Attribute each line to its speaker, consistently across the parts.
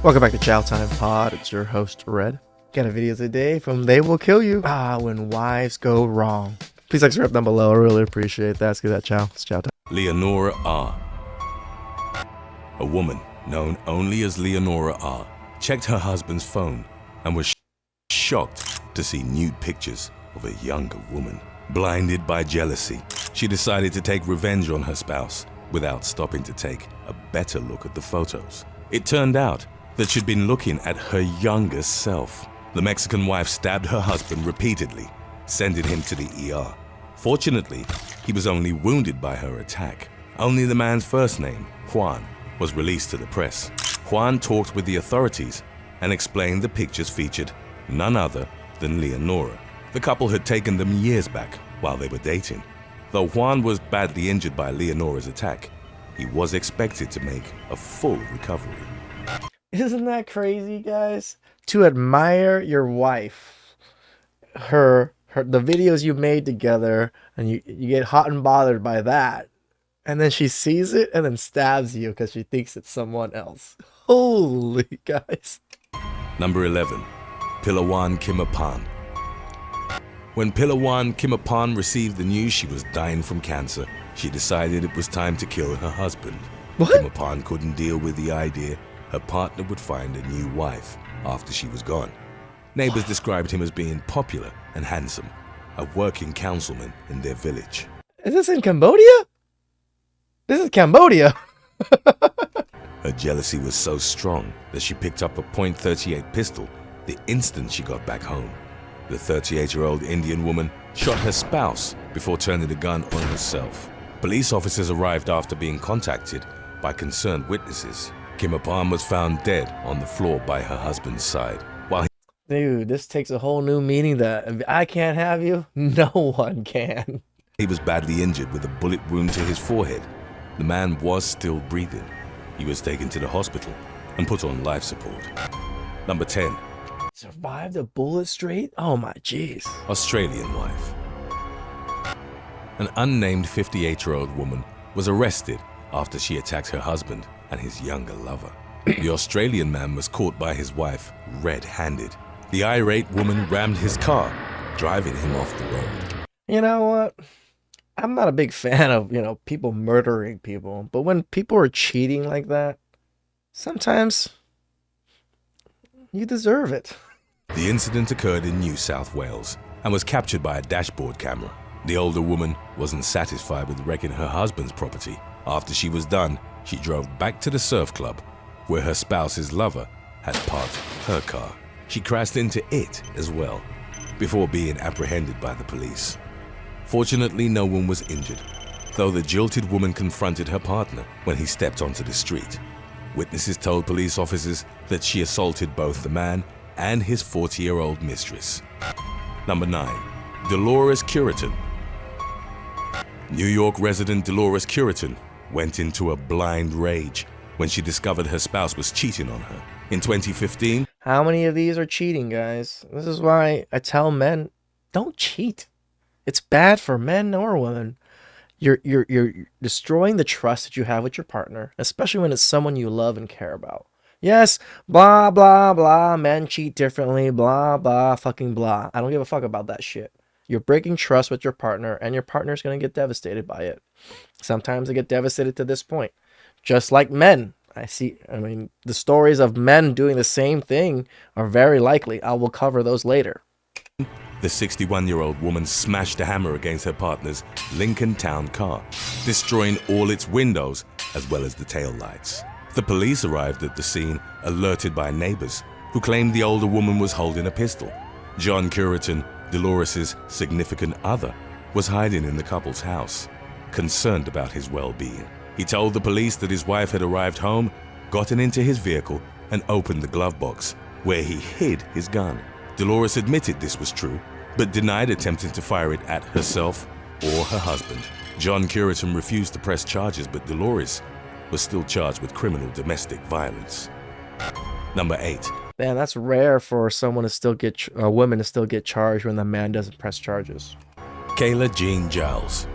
Speaker 1: Welcome back to Chow Time Pod. It's your host, Red. Got a video today from They Will Kill You. When wives go wrong. Please like, subscribe down below. I really appreciate that. Let's get that chow. It's Chow Time.
Speaker 2: Leonora R. A woman known only as Leonora R. checked her husband's phone and was shocked to see nude pictures of a younger woman. Blinded by jealousy, she decided to take revenge on her spouse without stopping to take a better look at the photos. It turned out that she'd been looking at her younger self. The Mexican wife stabbed her husband repeatedly, sending him to the ER. Fortunately, he was only wounded by her attack. Only the man's first name, Juan, was released to the press. Juan talked with the authorities and explained the pictures featured none other than Leonora. The couple had taken them years back while they were dating. Though Juan was badly injured by Leonora's attack, he was expected to make a full recovery.
Speaker 1: Isn't that crazy, guys? To admire your wife, the videos you made together, and you get hot and bothered by that, and then she sees it and then stabs you because she thinks it's someone else. Holy guys.
Speaker 2: Number 11. Pilawan Kimapan. When Pilawan Kimapan received the news she was dying from cancer, she decided it was time to kill her husband.
Speaker 1: What?
Speaker 2: Kimapan couldn't deal with the idea her partner would find a new wife after she was gone. Neighbors described him as being popular and handsome, a working councilman in their village.
Speaker 1: Is this in Cambodia? This is Cambodia.
Speaker 2: Her jealousy was so strong that she picked up a .38 pistol the instant she got back home. The 38-year-old Indian woman shot her spouse before turning the gun on herself. Police officers arrived after being contacted by concerned witnesses. Kimapan was found dead on the floor by her husband's side.
Speaker 1: Dude, this takes a whole new meaning that if I can't have you, no one can.
Speaker 2: He was badly injured with a bullet wound to his forehead. The man was still breathing. He was taken to the hospital and put on life support. Number 10.
Speaker 1: Survived a bullet straight? Oh my jeez.
Speaker 2: Australian wife. An unnamed 58-year-old woman was arrested after she attacked her husband and his younger lover. The Australian man was caught by his wife red-handed. The irate woman rammed his car, driving him off the road.
Speaker 1: You know what? I'm not a big fan of, people murdering people. But when people are cheating like that, sometimes you deserve it.
Speaker 2: The incident occurred in New South Wales and was captured by a dashboard camera. The older woman wasn't satisfied with wrecking her husband's property. After she was done, she drove back to the surf club where her spouse's lover had parked her car. She crashed into it as well before being apprehended by the police. Fortunately, no one was injured, though the jilted woman confronted her partner when he stepped onto the street. Witnesses told police officers that she assaulted both the man and his 40-year-old mistress. Number 9. Dolores Curitin. New York resident Dolores Curitin went into a blind rage when she discovered her spouse was cheating on her. In 2015,
Speaker 1: how many of these are cheating, guys? This is why I tell men, don't cheat. It's bad for men or women. You're destroying the trust that you have with your partner, especially when it's someone you love and care about. Yes, blah, blah, blah, men cheat differently, blah, blah, fucking blah. I don't give a fuck about that shit. You're breaking trust with your partner, and your partner's going to get devastated by it. Sometimes they get devastated to this point. Just like men. The stories of men doing the same thing are very likely. I will cover those later.
Speaker 2: The 61-year-old woman smashed a hammer against her partner's Lincoln Town car, destroying all its windows as well as the tail lights. The police arrived at the scene, alerted by neighbors, who claimed the older woman was holding a pistol. John Curitin, Dolores' significant other, was hiding in the couple's house, concerned about his well-being. He told the police that his wife had arrived home, gotten into his vehicle, and opened the glove box, where he hid his gun. Dolores admitted this was true, but denied attempting to fire it at herself or her husband. John Curitin refused to press charges, but Dolores was still charged with criminal domestic violence. Number 8.
Speaker 1: Man, that's rare for someone to still get a woman to still get charged when the man doesn't press charges.
Speaker 2: Kayla Jean Giles.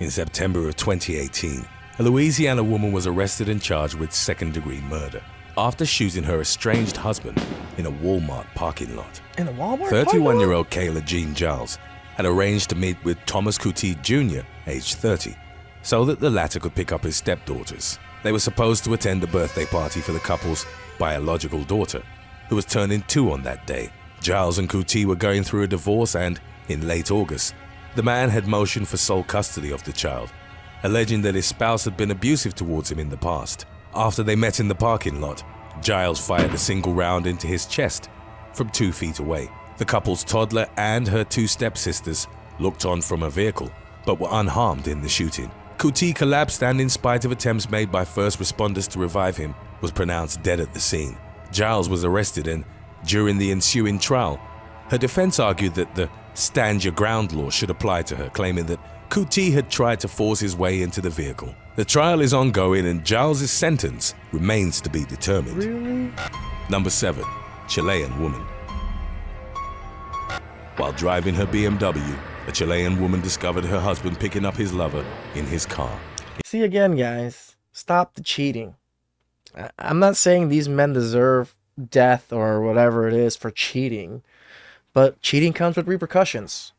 Speaker 2: In September of 2018, a Louisiana woman was arrested and charged with second-degree murder. after shooting her estranged husband in a Walmart parking lot.
Speaker 1: In a Walmart parking lot?
Speaker 2: 31-year-old Kayla Jean Giles had arranged to meet with Thomas Kuti Jr., aged 30, so that the latter could pick up his stepdaughters. They were supposed to attend a birthday party for the couple's biological daughter, who was turning 2 on that day. Giles and Kuti were going through a divorce, and in late August, the man had motioned for sole custody of the child, alleging that his spouse had been abusive towards him in the past. After they met in the parking lot, Giles fired a single round into his chest from 2 feet away. The couple's toddler and her 2 stepsisters looked on from a vehicle, but were unharmed in the shooting. Kuti collapsed and, in spite of attempts made by first responders to revive him, was pronounced dead at the scene. Giles was arrested, and during the ensuing trial, her defense argued that the stand your ground law should apply to her, claiming that Kuti had tried to force his way into the vehicle. The trial is ongoing, and Giles' sentence remains to be determined.
Speaker 1: Really?
Speaker 2: Number 7. Chilean woman. While driving her BMW, a Chilean woman discovered her husband picking up his lover in his car.
Speaker 1: See, again, guys, stop the cheating. I'm not saying these men deserve death or whatever it is for cheating, but cheating comes with repercussions.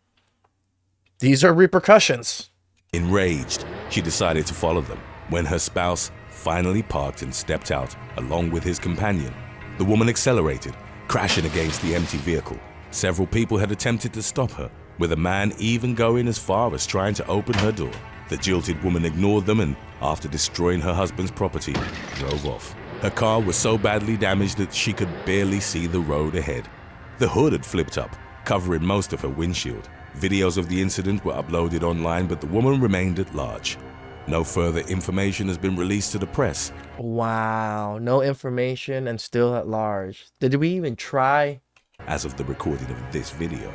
Speaker 1: These are repercussions.
Speaker 2: Enraged, she decided to follow them. When her spouse finally parked and stepped out along with his companion, the woman accelerated, crashing against the empty vehicle. Several people had attempted to stop her, with a man even going as far as trying to open her door. The jilted woman ignored them and, after destroying her husband's property, drove off. Her car was so badly damaged that she could barely see the road ahead. The hood had flipped up, covering most of her windshield. Videos of the incident were uploaded online, but the woman remained at large. No further information has been released to the press.
Speaker 1: Wow, no information and still at large. Did we even try?
Speaker 2: As of the recording of this video.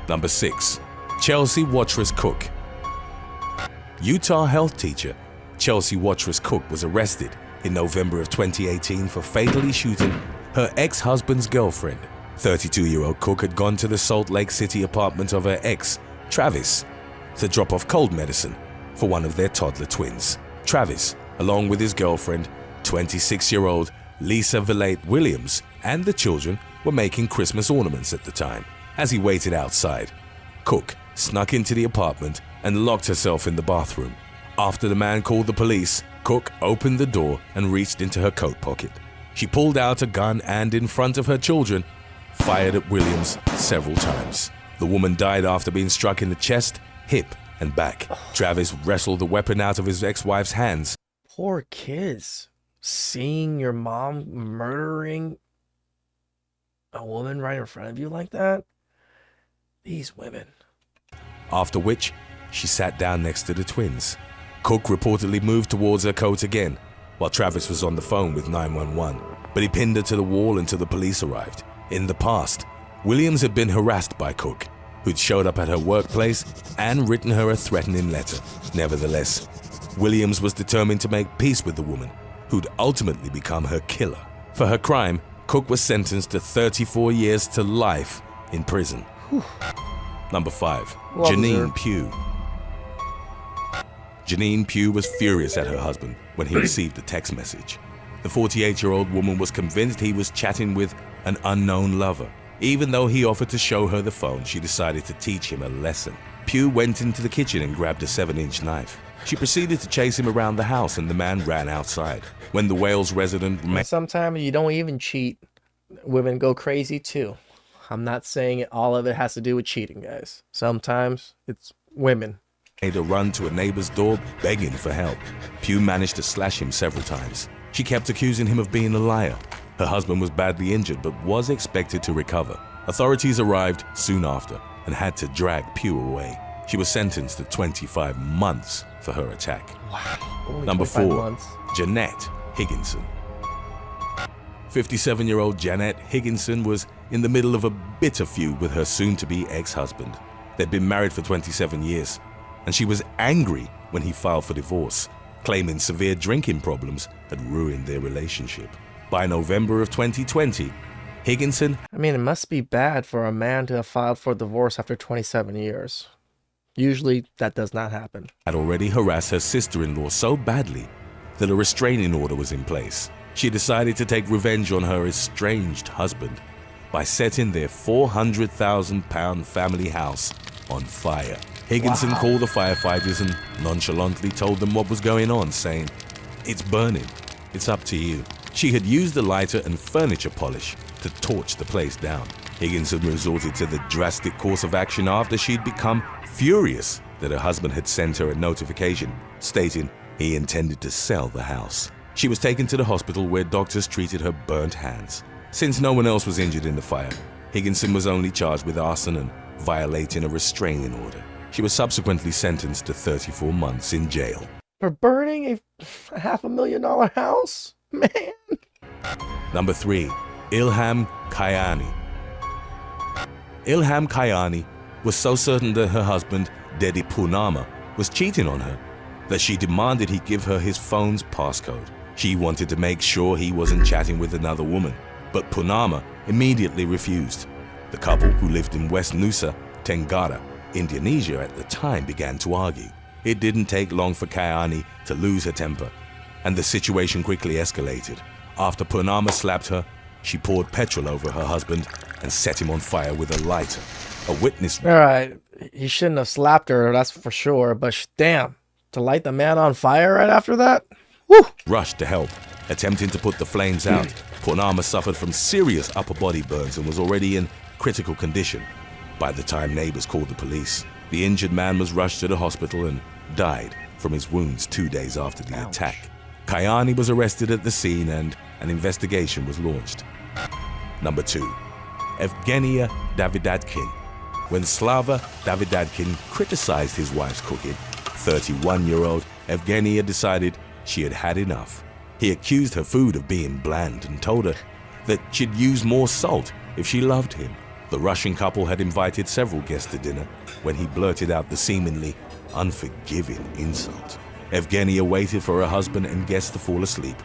Speaker 2: Number 6. Chelsea Watrous Cook. Utah health teacher Chelsea Watrous Cook was arrested in November of 2018 for fatally shooting her ex-husband's girlfriend. 32-year-old Cook had gone to the Salt Lake City apartment of her ex, Travis, to drop off cold medicine for one of their toddler twins. Travis, along with his girlfriend, 26-year-old Lisa Villate Williams, and the children were making Christmas ornaments at the time. As he waited outside, Cook snuck into the apartment and locked herself in the bathroom. After the man called the police, Cook opened the door and reached into her coat pocket. She pulled out a gun and, in front of her children, fired at Williams several times. The woman died after being struck in the chest, hip, and back. Travis wrestled the weapon out of his ex-wife's hands.
Speaker 1: Poor kids. Seeing your mom murdering a woman right in front of you like that? These women.
Speaker 2: After which, she sat down next to the twins. Cook reportedly moved towards her coat again, while Travis was on the phone with 911, but he pinned her to the wall until the police arrived. In the past, Williams had been harassed by Cook, who'd showed up at her workplace and written her a threatening letter. Nevertheless, Williams was determined to make peace with the woman, who'd ultimately become her killer. For her crime, Cook was sentenced to 34 years to life in prison.
Speaker 1: Whew.
Speaker 2: Number 5.
Speaker 1: Well
Speaker 2: Janine Pew. Janine Pew was furious at her husband when he received a text message. The 48-year-old woman was convinced he was chatting with an unknown lover. Even though he offered to show her the phone, she decided to teach him a lesson. Pew went into the kitchen and grabbed a 7-inch knife. She proceeded to chase him around the house, and the man ran outside. When the Wales resident...
Speaker 1: Sometimes you don't even cheat. Women go crazy too. I'm not saying all of it has to do with cheating, guys. Sometimes it's women.
Speaker 2: Made a run to a neighbor's door begging for help. Pew managed to slash him several times. She kept accusing him of being a liar. Her husband was badly injured but was expected to recover. Authorities arrived soon after and had to drag Pew away. She was sentenced to 25 months for her attack.
Speaker 1: Wow.
Speaker 2: Number 4.
Speaker 1: Months.
Speaker 2: Jeanette Higginson. 57-year-old Jeanette Higginson was in the middle of a bitter feud with her soon-to-be ex-husband. They'd been married for 27 years, and she was angry when he filed for divorce, claiming severe drinking problems had ruined their relationship. By November of 2020, Higginson...
Speaker 1: I mean, it must be bad for a man to have filed for divorce after 27 years. Usually, that does not happen.
Speaker 2: ...had already harassed her sister-in-law so badly that a restraining order was in place. she decided to take revenge on her estranged husband by setting their £400,000 family house on fire. Higginson called the firefighters and nonchalantly told them what was going on, saying, "It's burning. It's up to you." She had used a lighter and furniture polish to torch the place down. Higginson resorted to the drastic course of action after she'd become furious that her husband had sent her a notification stating he intended to sell the house. She was taken to the hospital where doctors treated her burnt hands. Since no one else was injured in the fire, Higginson was only charged with arson and violating a restraining order. She was subsequently sentenced to 34 months in jail.
Speaker 1: For burning a $500,000 house? Man.
Speaker 2: Number 3. Ilham Kayani. Ilham Kayani was so certain that her husband, Dedi Poonama, was cheating on her that she demanded he give her his phone's passcode. She wanted to make sure he wasn't chatting with another woman, but Poonama immediately refused. The couple, who lived in West Nusa Tenggara, Indonesia at the time, began to argue. It didn't take long for Kayani to lose her temper, and the situation quickly escalated. After Poonama slapped her, she poured petrol over her husband and set him on fire with a lighter. A witness...
Speaker 1: All right, he shouldn't have slapped her, that's for sure, but damn, to light the man on fire right after that? Woo!
Speaker 2: Rushed to help, attempting to put the flames out. Poonama suffered from serious upper body burns and was already in critical condition by the time neighbors called the police. The injured man was rushed to the hospital and died from his wounds 2 days after the attack. Kayani was arrested at the scene and an investigation was launched. Number 2. Evia Davidkin. When Slava Davidkin criticized his wife's cooking, 31-year-old Evgenia decided she had had enough. He accused her food of being bland and told her that she'd use more salt if she loved him. The Russian couple had invited several guests to dinner when he blurted out the seemingly unforgiving insult. Evgenia waited for her husband and guests to fall asleep.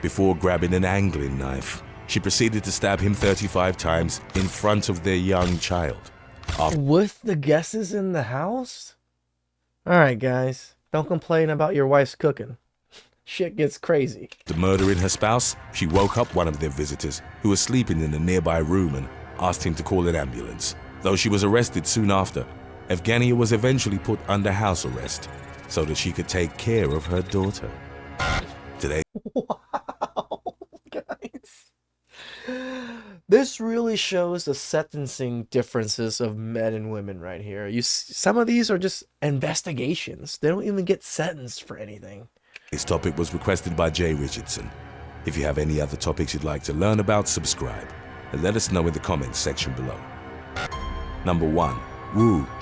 Speaker 2: Before grabbing an angling knife, she proceeded to stab him 35 times in front of their young child.
Speaker 1: With the guesses in the house? Alright guys, don't complain about your wife's cooking. Shit gets crazy.
Speaker 2: After murdering her spouse, she woke up one of their visitors who was sleeping in a nearby room and asked him to call an ambulance. Though she was arrested soon after, Evgenia was eventually put under house arrest so that she could take care of her daughter. Today,
Speaker 1: Wow, guys. This really shows the sentencing differences of men and women right here. Some of these are just investigations. They don't even get sentenced for anything.
Speaker 2: this topic was requested by Jay Richardson. If you have any other topics you'd like to learn about, subscribe and let us know in the comments section below. Number 1.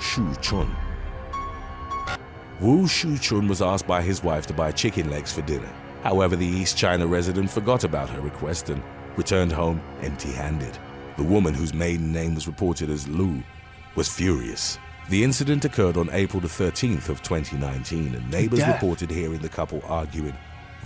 Speaker 2: Shu Chun. Shu Chun was asked by his wife to buy chicken legs for dinner. However, the East China resident forgot about her request and returned home empty-handed. The woman, whose maiden name was reported as Lu, was furious. The incident occurred on April the 13th of 2019, and neighbors reported hearing the couple arguing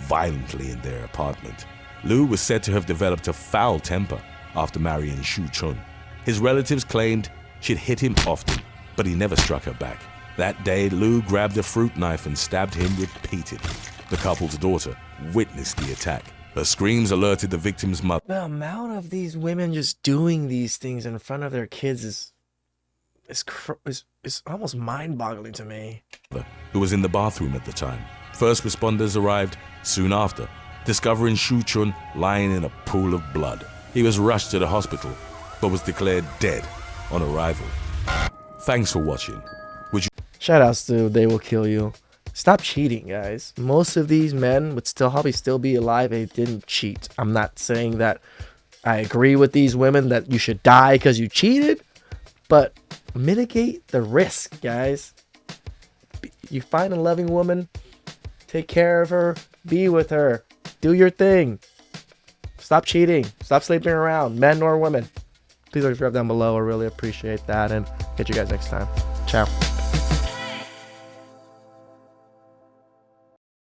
Speaker 2: violently in their apartment. Lu was said to have developed a foul temper after marrying Shu Chun. His relatives claimed she'd hit him often, but he never struck her back. That day, Lu grabbed a fruit knife and stabbed him repeatedly. The couple's daughter witnessed the attack. Her screams alerted the victim's mother.
Speaker 1: The amount of these women just doing these things in front of their kids is almost mind-boggling to me.
Speaker 2: Who was in the bathroom at the time. First responders arrived soon after, discovering Shu Chun lying in a pool of blood. He was rushed to the hospital, but was declared dead on arrival. Thanks for watching.
Speaker 1: Shoutouts to They Will Kill You. Stop cheating, guys. Most of these men would probably still be alive if they didn't cheat. I'm not saying that I agree with these women that you should die because you cheated, but mitigate the risk, guys. You find a loving woman, take care of her, be with her, do your thing. Stop cheating. Stop sleeping around, men or women. Please subscribe down below. I really appreciate that, and catch you guys next time. Ciao.